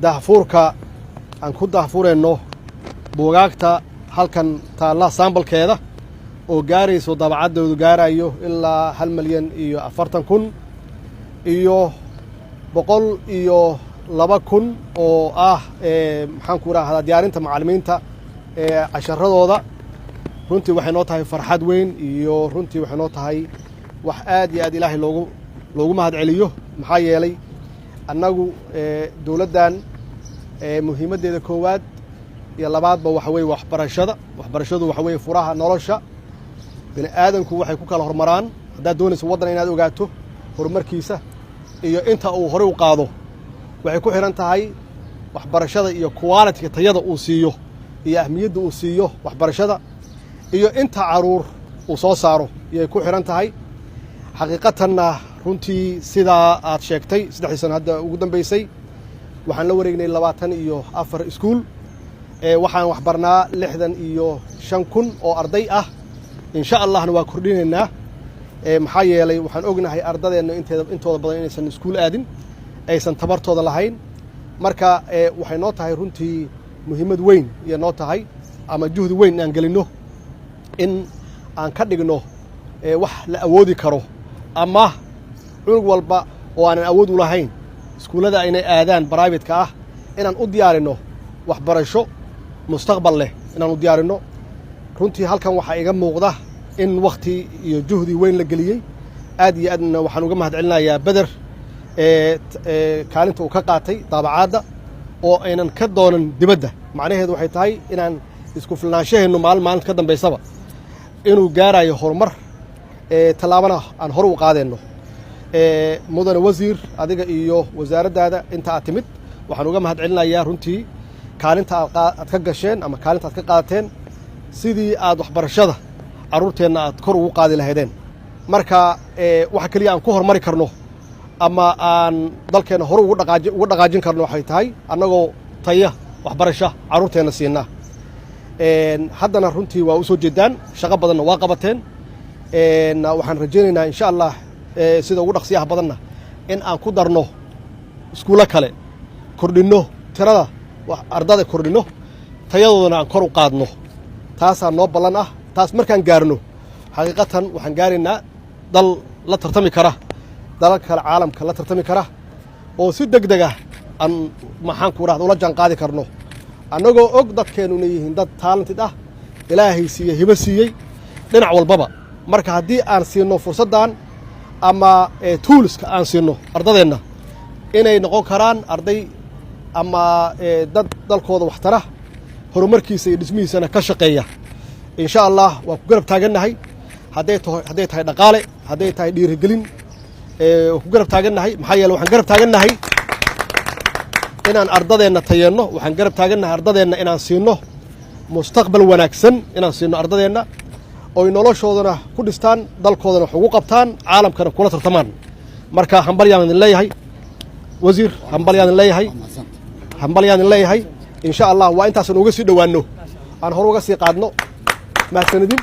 dahfuurka aan ku dahfurayno buugaagta halkan taalla sambalkeeda oo gaarayso dabacaddoodu gaarayo ilaa 1,040,000 iyo 102,000 oo ah maxaan ku raahdaa diyaarinta macallimiinta casharadooda runtii waxay noo tahay farxad weyn iyo runtii waxay noo tahay wax aad iyo aad ilaahay loogu mahad celiyo maxaa yeelay annagu dawladdan muhiimaddeeda koowaad iyo labaadba waxa weeye waxbarashadu waxa weeye furaha nolosha bini aadanku waxay ku kala hormaraan haddaad doonayso waddan inaad ogaato horumarkiisa iyo inta uu hore u qaado waxay ku xiran tahay waxbarashada iyo quality tayada uu siiyo iyo ahmiyadda uu siiyo waxbarashada iyo inta caruur uu soo saaro ayay ku xiran tahay xaqiiqatanna runtii sidaa aad sheegtay 3 sano hadda ugu dambaysay waxaan la wareegnay 24 iskuul waxaan wax barnaa 65,000 oo arday ah insha Allahna waa kordhinaynaa maxaa yeelay waxaan ognahay ardadeenna intooda badan inaysan iskuul aadin aysan tabartooda lahayn marka waxay noo tahay runtii muhiimad weyn iyo noo tahay ama juhdi weyn aan gelino in aan ka dhigno wax la awoodi karo ama cunug walba oo aanan awood u lahayn iskuullada inay aadaan private-ka ah inaan u diyaarino waxbarasho mustaqbal leh inaan u diyaarino runtii halkan waxaa iga muuqda in waqti iyo juhdi weyn la geliyey aad iyo aadna waxaan uga mahad celinayaa Beder kaalinta uu ka qaatay daabacaadda oo aynan ka doonan dibadda macnaheedu waxay tahay inaan isku filnaanshaheenu maalinta ka dambaysaba inuu gaarayo horumar tallaabana aan hor u qaadayno mudane wasiir adiga iyo wasaaraddaada inta aad timid waxaan uga mahad celinayaa runtii kaalinta aad ka gasheen ama kaalinta aad ka qaadateen sidii aad waxbarashada carruurteenna aad kor ugu qaadi lahaydeen marka waxa keliya aan ku horumari karno ama aan dalkeenna hore uga dhaqaajin karno waxay tahay annagoo taya waxbarasho carruurteenna siinaa haddana runtii waa u soo jeedaan shaqo badanna waa qabateen waxaan rajaynaynaa insha Allah sida ugu dhaqsiyaha badanna in aan ku darno iskuulo kale kordhinno tirada ardada kordhinno tayadoodana aan kor u qaadno taasaa noo ballan ah taas markaan gaarno xaqiiqatan waxaan gaaraynaa dal la tartami kara dalal kale caalamka la tartami kara oo si degdeg ah aan maxaan ku raahdaa ula jaan qaadi karno annagoo og dadkeenu inay yihiin dad talented ah ilaahay siiyey hibo siiyey dhinac walbaba marka haddii aan siino fursaddan ama toolska aan siino ardadeenna inay noqon karaan arday ama dad dalkooda wax tara horumarkiisa iyo dhismihiisana ka shaqeeya insha Allah waa ku garab taagannahay hadday tahay dhaqaale hadday tahay dhiirigelin ku garab taagannahay maxaa yeelay waxaan garab taagannahay inaan ardadeenna tayeenno waxaan garab taagannahay ardadeenna inaan siino mustaqbal wanaagsan inaan siino ardadeenna oo noloshoodana ku dhistaan dalkoodana wax ugu qabtaan caalamkana kula tartamaan marka hambalyaan idin leeyahay wasiir hambalyaan idin leeyahay insha Allah waa intaasan uga sii dhowaanno aan hor uga sii qaadno mahadsanidin